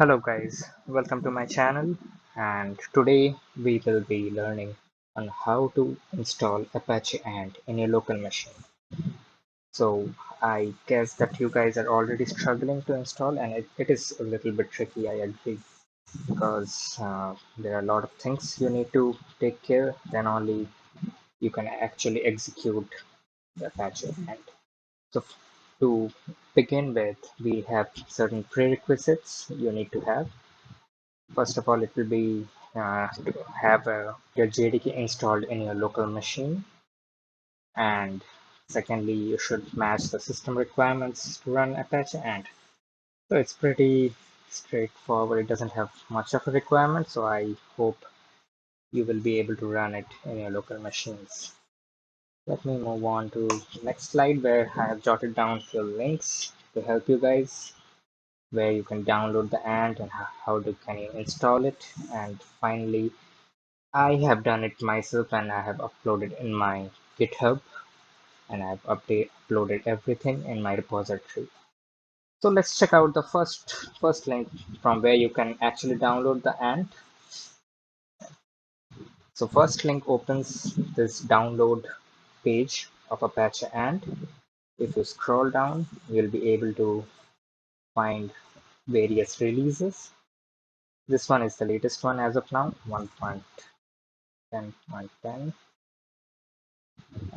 Hello guys, welcome to my channel, and today we will be learning on how to install Apache ANT in your local machine. So I guess that you guys are already struggling to install, and it is a little bit tricky, I agree, because there are a lot of things you need to take care, then only you can actually execute the Apache ANT. So to begin with, we have certain prerequisites you need to have. First of all, it will be to have your JDK installed in your local machine. And secondly, you should match the system requirements to run Apache ANT. So it's pretty straightforward. It doesn't have much of a requirement. So I hope you will be able to run it in your local machines. Let me move on to the next slide where I have jotted down few links to help you guys, where you can download the ANT and can you install it. And finally, I have done it myself and I have uploaded in my GitHub, and I've uploaded everything in my repository. So let's check out the first link from where you can actually download the ANT. So first link opens this download page of Apache ANT. If you scroll down, you'll be able to find various releases. This one is the latest one as of now, 1.10.10.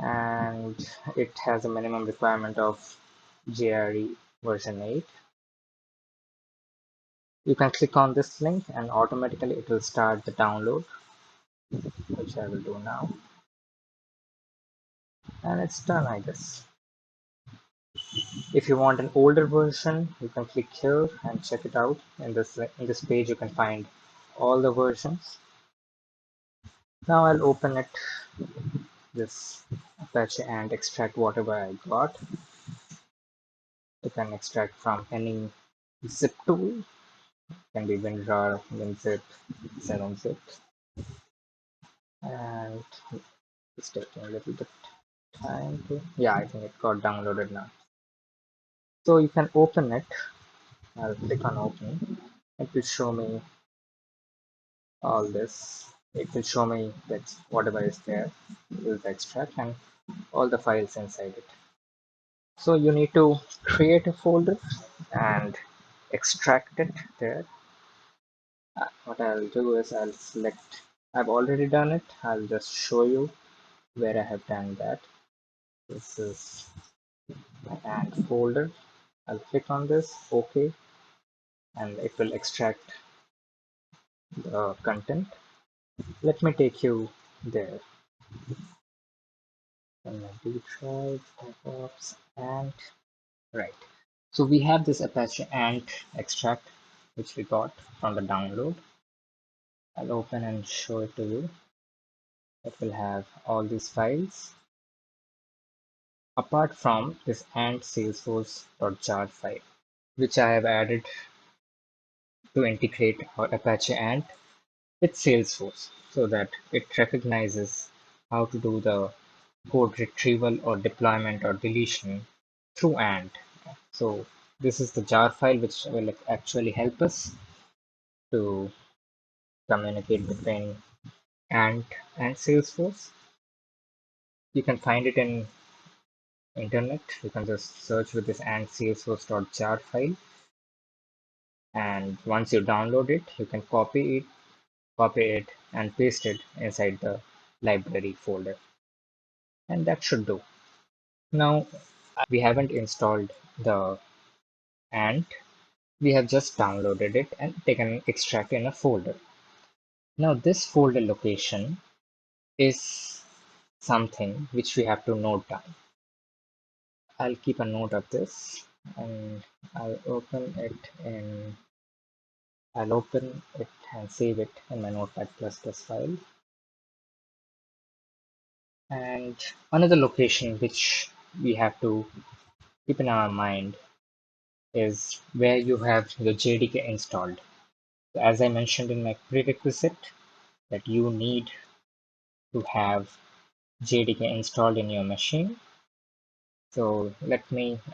And it has a minimum requirement of JRE version 8. You can click on this link and automatically it will start the download, which I will do now. And it's done, I guess. If you want an older version, you can click here and check it out. In this page, you can find all the versions. Now I'll open it, this Apache and extract whatever I got. You can extract from any zip tool. Can be WinRAR, WinZip, 7-zip, and it's taking a little bit time to. Yeah, I think it got downloaded now. So you can open it. I'll click on open. It will show me all this. It will show me that whatever is there will extract and all the files inside it. So you need to create a folder and extract it there. What I'll do is I'll select. I've already done it. I'll just show you where I have done that. This is my ANT folder. I'll click on this, OK, and it will extract the content. Let me take you there. Try DevOps ANT. Right. So we have this Apache ANT extract, which we got from the download. I'll open and show it to you. It will have all these files. Apart from this ANT Salesforce.jar file, which I have added to integrate our Apache ANT with Salesforce so that it recognizes how to do the code retrieval or deployment or deletion through ANT. So this is the jar file which will actually help us to communicate between ANT and Salesforce. You can find it in internet. You can just search with this ANT Salesforce.jar file, and once you download it, you can copy it and paste it inside the library folder, and that should do. Now we haven't installed the ANT, we have just downloaded it and taken an extract in a folder. Now this folder location is something which we have to note down. I'll keep a note of this and I'll open it and save it in my Notepad++ file. And another location which we have to keep in our mind is where you have your JDK installed. As I mentioned in my prerequisite, that you need to have JDK installed in your machine. So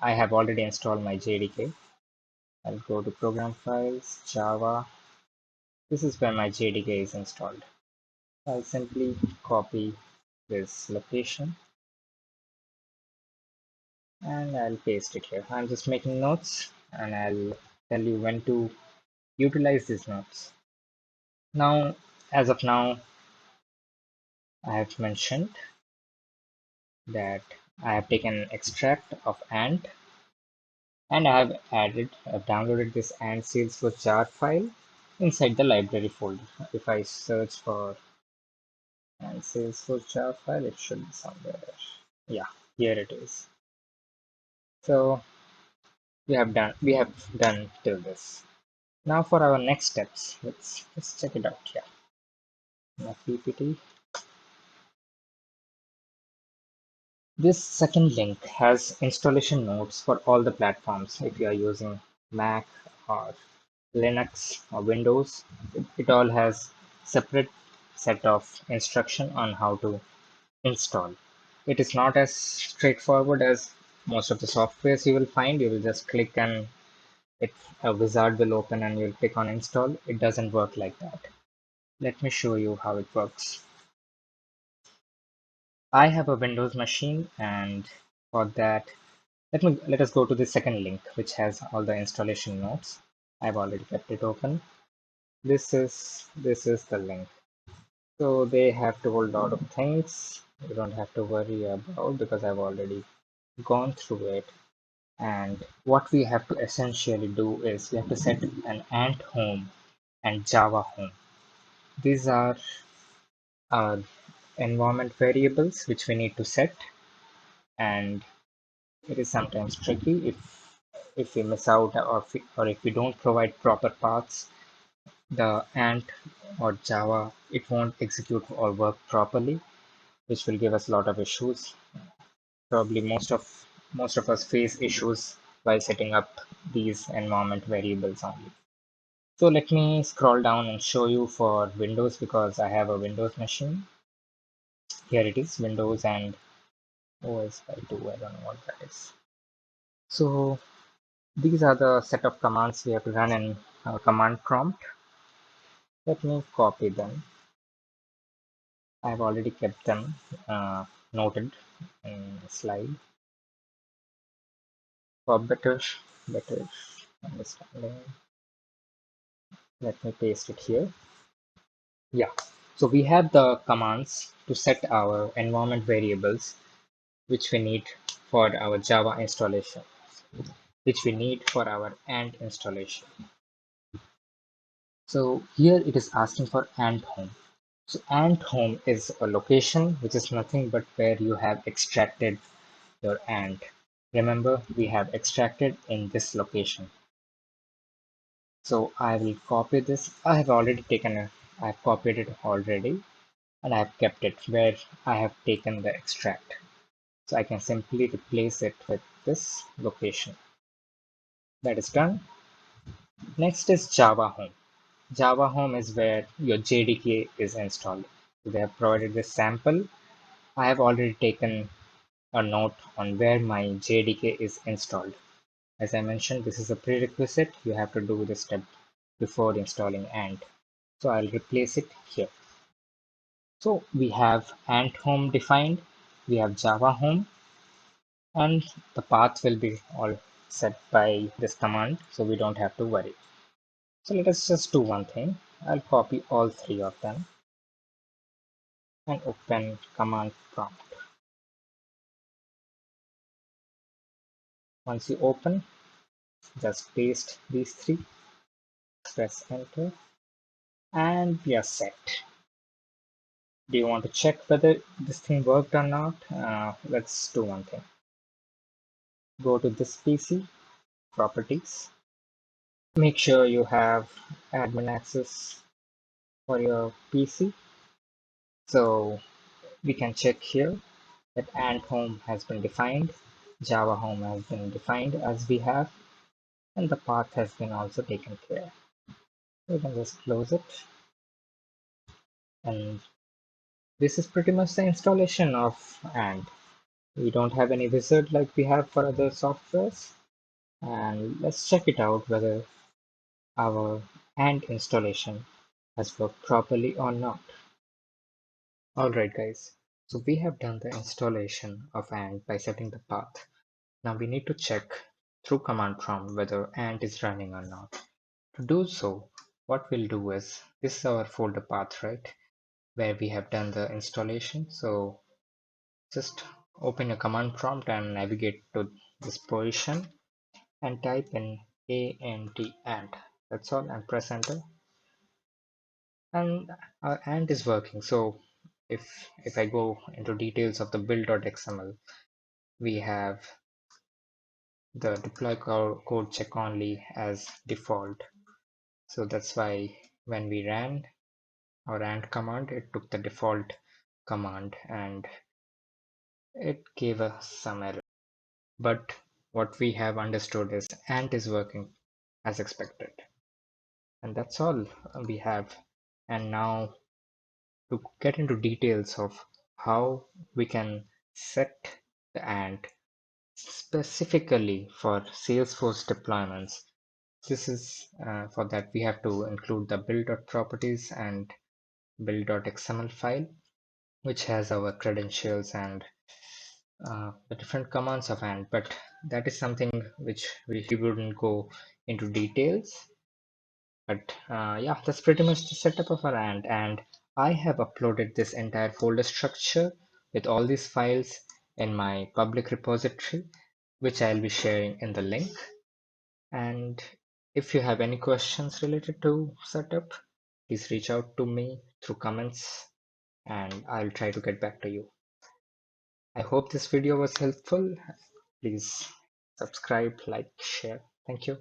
I have already installed my JDK. I'll go to program files, Java. This is where my JDK is installed. I'll simply copy this location and I'll paste it here. I'm just making notes and I'll tell you when to utilize these notes. Now, as of now, I have mentioned that I have taken extract of ANT and I've downloaded this ANT Salesforce jar file inside the library folder. If I search for ANT Salesforce jar file, it should be somewhere. Yeah, here it is. So we have done till this. Now for our next steps, let's check it out here. My PPT. This second link has installation notes for all the platforms. If you are using Mac or Linux or Windows, it all has separate set of instruction on how to install. It is not as straightforward as most of the softwares you will find. You will just click and a wizard will open and you'll click on install. It doesn't work like that. Let me show you how it works. I have a Windows machine, and for that, let us go to the second link, which has all the installation notes. I've already kept it open. This is the link. So they have told a lot of things you don't have to worry about because I've already gone through it. And what we have to essentially do is we have to set an ant home and Java home. These are our environment variables which we need to set, and it is sometimes tricky if we miss out or if we don't provide proper paths, the ant or Java, it won't execute or work properly, which will give us a lot of issues. Probably most of us face issues while setting up these environment variables only. So let me scroll down and show you for Windows because I have a Windows machine. Here it is, Windows and OS by 2. I don't know what that is. So these are the set of commands we have to run in our command prompt. Let me copy them. I've already kept them noted in a slide for better understanding. Let me paste it here. Yeah. So we have the commands to set our environment variables, which we need for our Java installation, which we need for our ANT installation. So here it is asking for ANT home. So ANT home is a location which is nothing but where you have extracted your ANT. Remember, we have extracted in this location. So I will copy this. I've copied it already and I've kept it where I have taken the extract. So I can simply replace it with this location. That is done. Next is Java home. Java home is where your JDK is installed. So they have provided this sample. I have already taken a note on where my JDK is installed. As I mentioned, this is a prerequisite. You have to do this step before installing ANT. So I'll replace it here. So we have ANT home defined, we have Java home, and the path will be all set by this command, so we don't have to worry. So let us just do one thing. I'll copy all three of them and open command prompt. Once you open, just paste these three, press enter, and we are set. Do you want to check whether this thing worked or not? Let's do one thing. Go to this PC, properties. Make sure you have admin access for your PC. So we can check here that ANT home has been defined, Java home has been defined as we have, and the path has been also taken care. We can just close it. And this is pretty much the installation of ANT. We don't have any wizard like we have for other softwares. and let's check it out whether our ANT installation has worked properly or not. Alright guys, so we have done the installation of ANT by setting the path. Now we need to check through command prompt whether ANT is running or not. To do so, what we'll do is, this is our folder path, right, where we have done the installation. So just open a command prompt and navigate to this position and type in ANT. That's all, and press enter. And our ANT is working. So if I go into details of the build.xml, we have the deploy code check only as default. So that's why when we ran our ANT command, it took the default command and it gave us some error. But what we have understood is ANT is working as expected. And that's all we have. And now to get into details of how we can set the ANT specifically for Salesforce deployments. This is for that we have to include the build.properties and build.xml file, which has our credentials and the different commands of ANT, but that is something which we wouldn't go into details. But yeah, that's pretty much the setup of our ANT, and I have uploaded this entire folder structure with all these files in my public repository, which I'll be sharing in the link. And if you have any questions related to setup, please reach out to me through comments and I'll try to get back to you. I hope this video was helpful. Please subscribe, like, share. Thank you.